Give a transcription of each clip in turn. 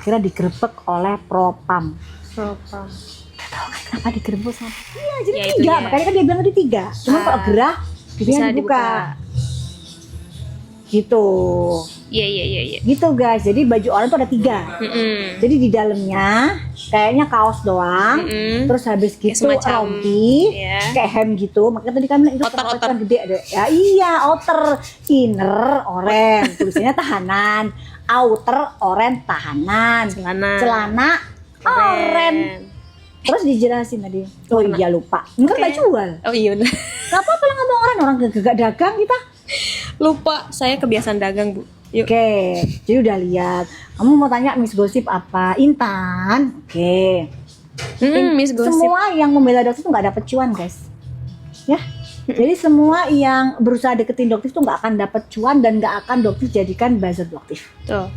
akhirnya digerebek oleh Propam. Propam. Gak tahu kan kenapa digerebek sama. Iya, jadi Ya, itu 3. dia. Makanya kan dia bilang tadi 3. Cuma kalau gerah Bisa bisa dibuka. Gitu. Iya. Gitu guys. Jadi baju oranye tuh ada 3. Jadi di dalamnya kayaknya kaos doang. Terus habis gitu semacam, rompi, ya. kayak hem gitu. Makanya tadi kan bilang itu Outer. kan gede ada. Ya iya, outer, inner oranye, tulisannya tahanan. Outer oranye tahanan. Celana oranye. Terus dijelasin tadi. Oh iya lupa. Enggak nggak jual. Oh iya benar. Gak apa-apa lah ngomong orang gak dagang kita. Lupa, saya kebiasaan dagang, Bu. Yuk. Oke, jadi udah lihat. Kamu mau tanya Miss Gosip apa? Intan. Oke. Miss Gosip. Semua yang membela dokter tuh nggak dapet cuan, guys. Ya. Jadi semua yang berusaha deketin dokter tuh nggak akan dapet cuan dan nggak akan dokter jadikan buzzer dokter. Tuh.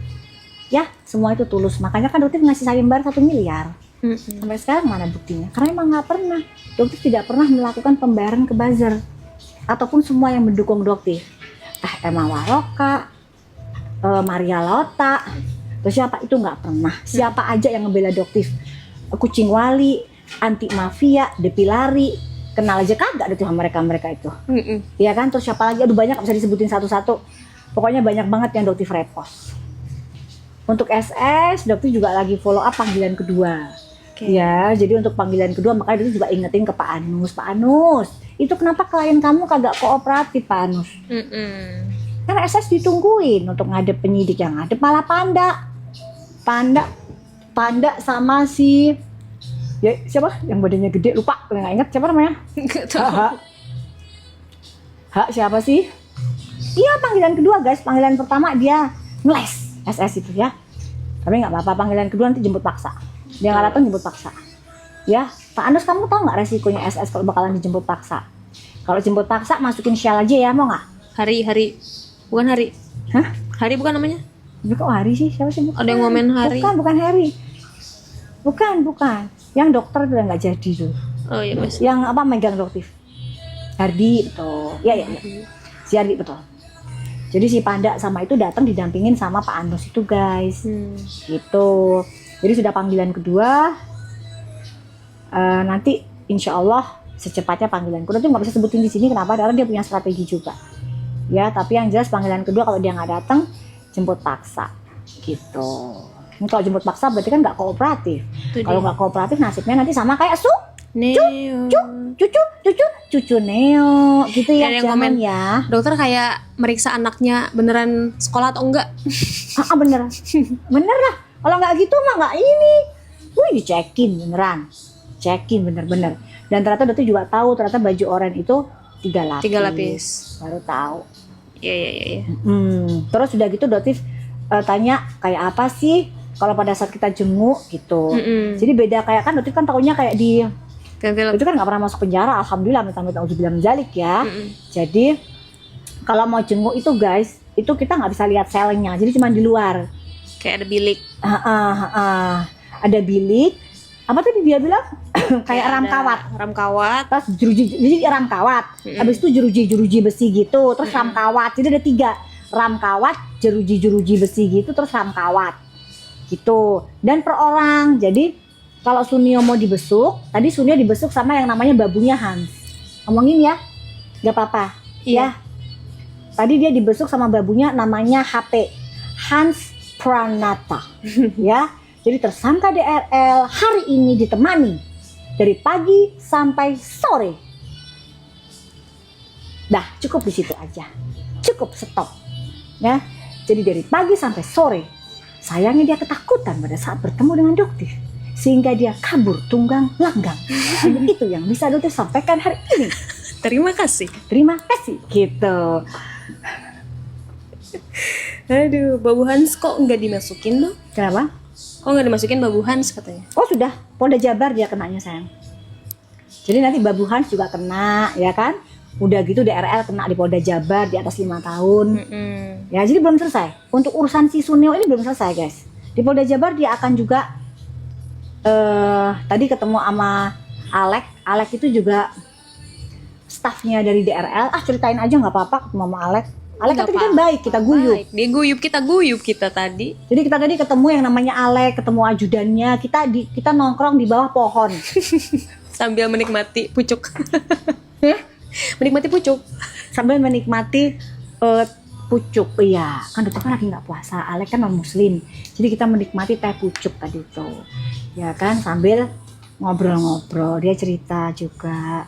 Ya, semua itu tulus. Makanya kan dokter ngasih sayembara 1 miliar. Sampai sekarang mana buktinya? Karena emang nggak pernah. Dokter tidak pernah melakukan pembayaran ke buzzer ataupun semua yang mendukung dokter. Emma Waroka, Maria Lota, terus siapa itu nggak pernah. Siapa aja yang ngebela dokter? Kucing Wali, Anti Mafia, Depilari, kenal aja kagak ada tuh sama mereka itu. Iya kan? Terus siapa lagi? Aduh banyak, bisa disebutin satu-satu. Pokoknya banyak banget yang dokter repost. Untuk SS, dokter juga lagi follow up panggilan kedua. Ya, jadi untuk panggilan kedua makanya dokter juga ingetin ke Pak Anus. Pak Anus, itu kenapa klien kamu kagak kooperatif, Pak Anus? Karena SS ditungguin untuk ngadep penyidik, yang ngadep malah Panda sama si ya siapa yang badannya gede, lupa nggak inget siapa namanya. Siapa sih? Iya, panggilan kedua guys. Panggilan pertama dia ngeles SS itu ya, tapi nggak apa-apa. Panggilan kedua nanti jemput paksa, dia nggak datang jemput paksa ya. Pak Anus, kamu tahu nggak resikonya SS kalau bakalan dijemput paksa? Kalau jemput paksa masukin shell aja ya, mau nggak? Hari bukan Hari. Hah? Hari bukan namanya? Tapi kok Hari sih? Siapa sih? Ada yang ngomen Hari. Bukan Harry. Bukan. Yang dokter udah nggak jadi tuh. Oh iya Mas. Yang apa megang dokter? Hardi, betul. Iya. Si Hardi, betul. Jadi si Panda sama itu datang didampingin sama Pak Anus itu guys. Gitu. Jadi sudah panggilan kedua. Nanti insya Allah secepatnya panggilan kedua tuh nggak bisa sebutin di sini kenapa, karena dia punya strategi juga. Ya, tapi yang jelas panggilan kedua kalau dia nggak datang jemput paksa. Gitu. Ini kalau jemput paksa berarti kan nggak kooperatif. Kalau nggak kooperatif nasibnya nanti sama kayak Neo. cucu Neo gitu ya. Ada yang Jangan komen, ya. dokter kayak meriksa anaknya beneran sekolah atau enggak? Bener lah. Kalau nggak gitu mah nggak ini. Dicekin beneran. Cekin bener-bener. Dan ternyata dokter juga tahu ternyata baju oranye itu 3 lapis. Baru tahu. Iya. Terus udah gitu dokter tanya kayak apa sih kalau pada saat kita jenguk gitu. Jadi beda, kayak kan dokter kan taunya kayak di Film. itu kan nggak pernah masuk penjara, alhamdulillah, minta uzubillah menjalik ya. Jadi kalau mau jenguk itu guys, itu kita nggak bisa lihat selnya, jadi cuma di luar. Kayak ada bilik. Ada bilik. Apa tadi dia bilang? Kayak ram kawat. Terus jeruji, jadi ram kawat. Habis itu jeruji besi gitu. Terus ram kawat. Jadi ada 3 ram kawat, jeruji besi gitu. Terus ram kawat. Gitu. Dan per orang. Jadi kalau Sunio mau dibesuk, tadi Sunio dibesuk sama yang namanya babunya Hans. Ngomongin ya, gak apa-apa. Ya. Tadi dia dibesuk sama babunya namanya HP, Hans Pranata. Ya. Jadi tersangka DRL hari ini ditemani dari pagi sampai sore. Dah, cukup di situ aja. Cukup, stop. Ya. Jadi dari pagi sampai sore. Sayangnya dia ketakutan pada saat bertemu dengan dokter, sehingga dia kabur tunggang langgang. Itu yang bisa dokter sampaikan hari ini. Terima kasih Gitu. Aduh, Babu Hans kok nggak dimasukin dong? Kenapa? Kok nggak dimasukin Babu Hans katanya? Oh sudah, Polda Jabar dia kenanya sayang. Jadi nanti Babu Hans juga kena, ya kan? Udah gitu DRL kena di Polda Jabar di atas 5 tahun. Ya, jadi belum selesai. Untuk urusan si Suneo ini belum selesai guys. Di Polda Jabar dia akan juga tadi ketemu sama Alek itu juga stafnya dari DRL. Ceritain aja nggak apa-apa ketemu sama Alek. Alek Nggak tapi kan baik, kita guyup. Baik. Dia guyup kita tadi. Jadi kita tadi ketemu yang namanya Alek, ketemu ajudannya, kita nongkrong di bawah pohon. Sambil menikmati pucuk. Menikmati pucuk. Sambil menikmati pucuk. Iya, kan dokter kan lagi nggak puasa, Alek kan non muslim. Jadi kita menikmati teh pucuk tadi tuh. Ya kan, sambil ngobrol-ngobrol. Dia cerita juga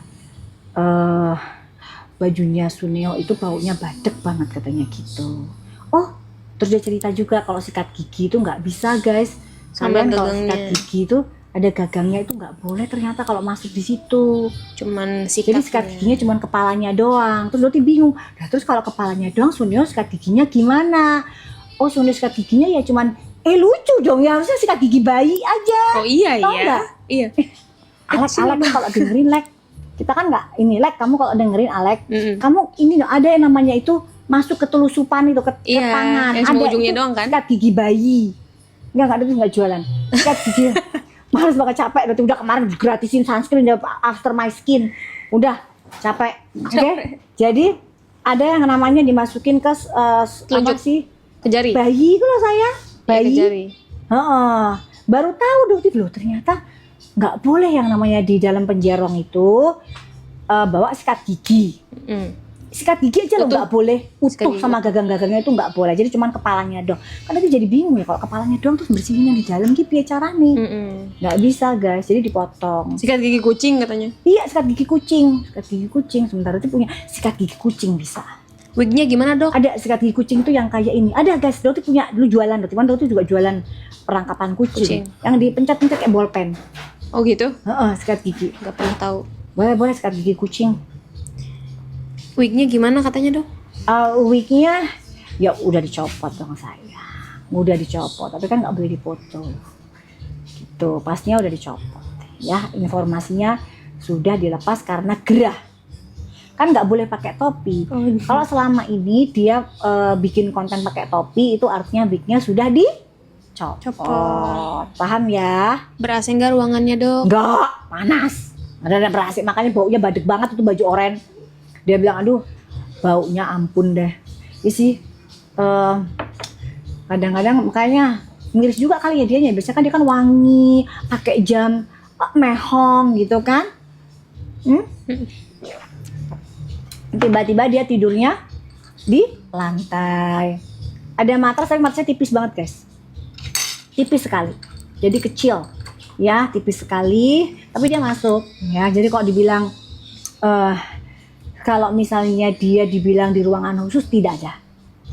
bajunya Suneo itu baunya badek banget katanya gitu. Oh, terus dia cerita juga kalau sikat gigi itu nggak bisa guys. Sama Kalian kalau gagangnya. sikat gigi itu ada gagangnya itu nggak boleh ternyata kalau masuk di situ. Cuman Jadi sikat giginya cuma kepalanya doang. Terus Doti bingung. Nah, terus kalau kepalanya doang Suneo sikat giginya gimana? Oh, Suneo sikat giginya ya cuman lucu dong ya, harusnya sikat gigi bayi aja. Oh iya Tahu iya. nggak? Iya. Alek kalau dengerin Lek, kita kan nggak ini Lek, kamu kalau dengerin Alek, Mm-mm. kamu ini loh, ada yang namanya itu masuk ke telusupan itu ke Iya, tangan, yang cuma ada ujungnya itu doang kan? sikat gigi bayi. Nggak ada, itu nggak jualan sikat gigi. Males banget, capek udah kemarin gratisin sunscreen udah after my skin, udah capek. Oke. Jadi ada yang namanya dimasukin ke apa Telunjuk. sih, Ke jari. bayi itu loh sayang, Iya, bayi. ke jari. Heeh. Baru tahu Dokter loh ternyata nggak boleh yang namanya di dalam penjerong itu bawa sikat gigi. Mm. Sikat gigi aja loh Utuh. nggak boleh Sikat utuh gigi. sama gagang-gagangnya itu nggak boleh. Jadi cuman kepalanya doang. Kan nanti jadi bingung ya kalau kepalanya doang terus bersihin yang di dalam gitu ya caranya. Mm-mm. Nggak bisa guys. Jadi dipotong. Sikat gigi kucing katanya. Iya sikat gigi kucing. Sikat gigi kucing. Sementara itu punya sikat gigi kucing bisa. Wignya gimana dok? Ada sikat gigi kucing tuh yang kayak ini. Ada guys. Doti punya dulu jualan. Doti juga jualan perangkapan kucing. Kucing. Yang dipencet-pencet kayak bolpen. Oh gitu? Heeh, sikat gigi. Nggak pernah tahu. Boleh sikat gigi kucing. Wignya gimana katanya dok? Wignya ya udah dicopot dong saya. Udah dicopot, tapi kan nggak boleh dipoto. Gitu, pastinya udah dicopot. Ya, informasinya sudah dilepas karena gerah. Kan nggak boleh pakai topi. Oh, Kalau selama ini dia bikin konten pakai topi, itu artinya wignya sudah dicopot. Paham ya? Ber-AC nggak ruangannya dok? Enggak, panas. Ada ber-AC, makanya baunya badek banget itu baju oranye. Dia bilang, aduh baunya ampun deh. Iya sih, kadang-kadang makanya miris juga kali ya dianya. Biasanya kan dia kan wangi, pakai jam mehong gitu kan. Tiba-tiba dia tidurnya di lantai. Ada matras tapi matrasnya tipis banget guys. Tipis sekali. Jadi kecil. Ya, tipis sekali. Tapi dia masuk. Ya, jadi kok dibilang kalau misalnya dia dibilang di ruangan khusus, tidak ada.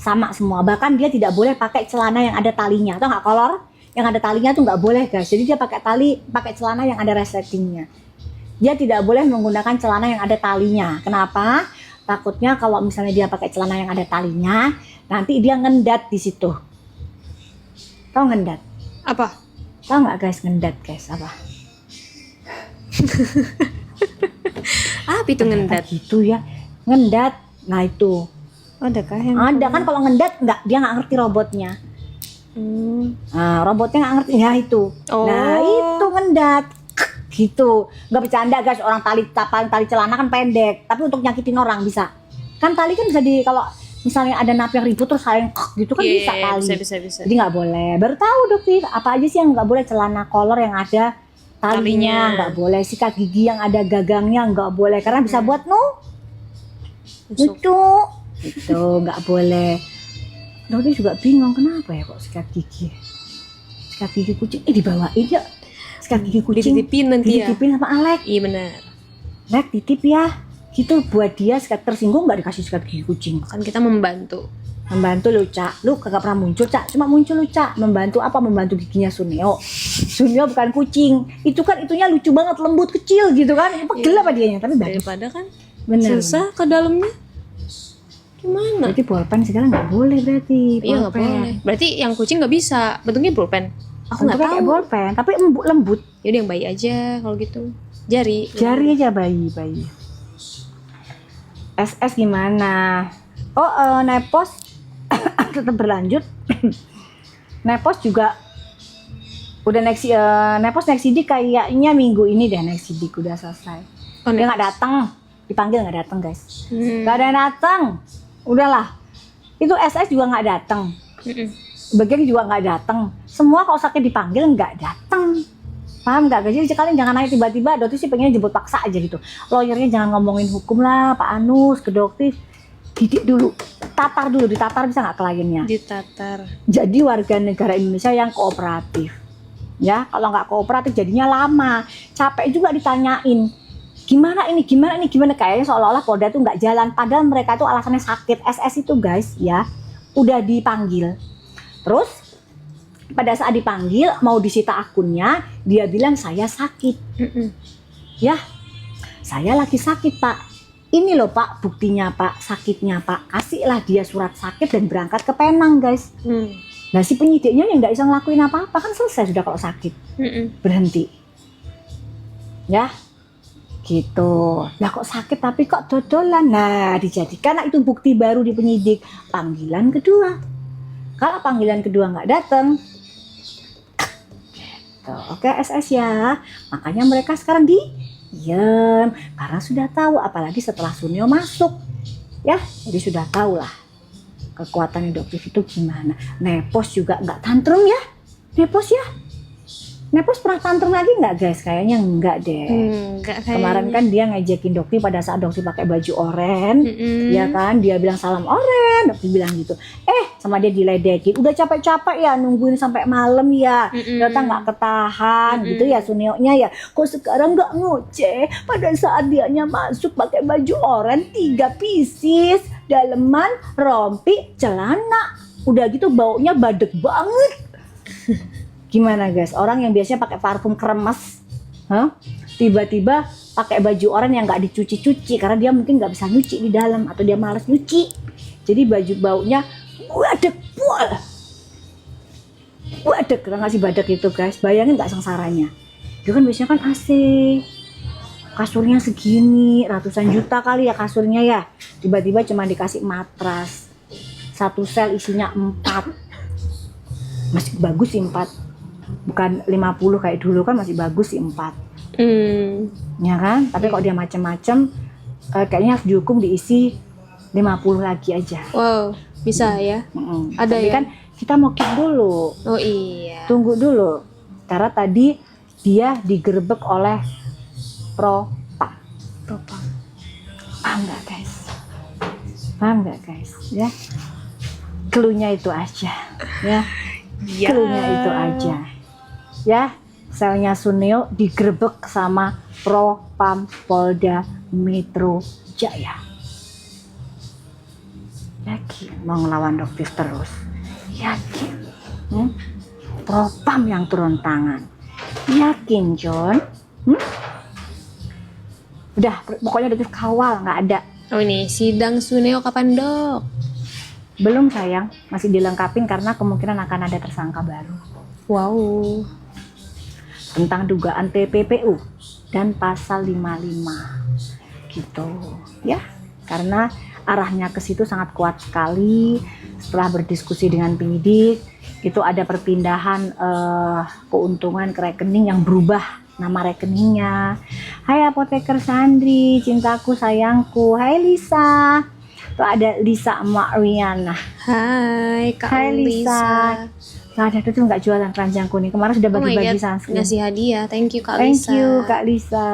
Sama semua. Bahkan dia tidak boleh pakai celana yang ada talinya. Atau nggak kolor? Yang ada talinya tuh nggak boleh guys. Jadi dia pakai celana yang ada resletingnya. Dia tidak boleh menggunakan celana yang ada talinya. Kenapa? Takutnya kalau misalnya dia pakai celana yang ada talinya, nanti dia ngendat di situ. Tahu ngendat? Apa? Tahu nggak guys ngendat guys apa? Apa itu ngendat? Gitu ya, ngendat. Nah itu Ada kah yang? ada kan, kalau ngendat nggak, dia nggak ngerti robotnya. Nah, robotnya nggak ngerti ya itu. Oh. Nah itu ngendat gitu. Nggak bercanda guys, orang tali celana kan pendek, tapi untuk nyakitin orang bisa. Kan tali kan bisa kalau misalnya ada napi yang ribut terus saling gitu kan bisa tali. Bisa. Jadi nggak boleh. Baru tahu Dokter, apa aja sih yang nggak boleh? Celana kolor yang ada talinya nggak boleh, sikat gigi yang ada gagangnya nggak boleh karena bisa buat lucu. Itu nggak boleh. Dokter juga bingung kenapa ya kok sikat gigi kucing dibawain ya, sikat gigi kucing Dititipin nanti ya. dititipin sama Alek. Iya benar. Lek titip ya gitu, buat dia sikat, tersinggung nggak dikasih sikat gigi kucing. Kan kita membantu. Lu Cak, lu kagak pernah muncul Cak, cuma muncul lu Cak, membantu apa? Membantu giginya Suneo. Suneo bukan kucing, itu kan itunya lucu banget, lembut kecil gitu kan, pegel apa dianya, tapi bagus. Daripada kan Bener. susah ke dalamnya. Gimana? Berarti bolpen sekarang nggak boleh berarti. Iya nggak boleh. Berarti yang kucing nggak bisa. Bentuknya pulpen. Aku nggak Bentuknya kayak tahu. bolpen, tapi lembut. Yaudah yang bayi aja kalau gitu. Jari. Jari aja bayi. SS gimana? Oh, Nepos tetap berlanjut. Nepos juga udah Nepos next CD kayaknya minggu ini deh, next CD udah selesai. Oh, Dia nggak datang, dipanggil nggak datang guys. Hmm. Nggak ada yang datang, udahlah. Itu SS juga nggak datang. Bagian juga nggak datang. Semua kalau sakit dipanggil nggak datang. Paham nggak? Jadi sekalian jangan naik tiba-tiba, dokter sih pengen jemput paksa aja gitu. Lawyernya jangan ngomongin hukum lah, Pak Anus, ke dokter. Didik dulu, tatar dulu, ditatar bisa nggak kliennya? Ditatar. Jadi warga negara Indonesia yang kooperatif. Ya, kalau nggak kooperatif jadinya lama. Capek juga ditanyain. Gimana ini, kayaknya seolah-olah Polda tuh nggak jalan. Padahal mereka tuh alasannya sakit. SS itu guys ya, udah dipanggil. Terus pada saat dipanggil mau disita akunnya, dia bilang saya sakit. Ya, saya lagi sakit Pak. Ini loh Pak buktinya Pak, sakitnya Pak. Kasihlah dia surat sakit dan berangkat ke Penang guys. Nah si penyidiknya yang nggak bisa ngelakuin apa-apa kan selesai sudah kalau sakit. Berhenti. Ya, gitu. Lah kok sakit tapi kok dodolan. Nah dijadikan itu bukti baru di penyidik. Panggilan kedua. Kalau panggilan kedua nggak datang, oke SS ya, makanya mereka sekarang diem karena sudah tahu, apalagi setelah Sunio masuk ya, jadi sudah tahu lah kekuatan induktif itu gimana. Nepos juga nggak tantrum ya, Nepos pernah tantrum lagi nggak guys? Kayaknya enggak deh. Enggak, kemarin kan dia ngejekin Dokti pada saat Dokti pakai baju oren, ya kan, dia bilang salam oren, Dokti bilang gitu. Sama dia diledekin, udah capek-capek ya nungguin sampai malam ya, ternyata nggak ketahan gitu ya Sunionya ya. Kok sekarang nggak ngoceh pada saat dianya masuk pakai baju oren 3 pieces, daleman, rompi, celana, udah gitu baunya badek banget. Gimana guys, orang yang biasanya pakai parfum kremes, tiba-tiba pakai baju oranye yang nggak dicuci-cuci karena dia mungkin nggak bisa nyuci di dalam atau dia malas nyuci, jadi baju baunya wadek, kita ngasih badak itu guys. Bayangin nggak sengsaranya, dia kan biasanya kan AC, kasurnya segini, ratusan juta kali ya kasurnya ya, tiba-tiba cuma dikasih matras 1 sel isinya 4, masih bagus sih 4, bukan 50 kayak dulu kan, masih bagus sih 4. Ya kan, tapi kalau dia macam-macam kayaknya harus dihukum diisi 50 lagi aja. Wow, bisa ya. Ada tapi ya? Kan kita mau keep dulu. Oh iya. Tunggu dulu, karena tadi dia digerebek oleh propam. Paham nggak guys? Ya, cluenya itu aja. Ya, cluenya itu aja. Ya, selnya Sunio digerebek sama propam Polda Metro Jaya. Yakin mau ngelawan Dokter terus? Yakin? Propam yang turun tangan. Yakin John? Udah, pokoknya Dokter kawal, nggak ada. Oh ini sidang Suneo kapan Dok? Belum sayang, masih dilengkapin karena kemungkinan akan ada tersangka baru. Wow. Tentang dugaan TPPU dan pasal 55 gitu ya, karena arahnya ke situ sangat kuat sekali. Setelah berdiskusi dengan penyidik, itu ada perpindahan keuntungan ke rekening yang berubah nama rekeningnya. Hai apoteker Sandri, cintaku sayangku. Hai Lisa. Tuh ada Lisa Mariana. Hai Kak Hai Lisa. Nggak ada, tuh nggak jualan keranjang kuning. Kemarin sudah bagi-bagi sunscreen. Ngasih hadiah. Thank you Kak Thank Lisa. you Kak Lisa.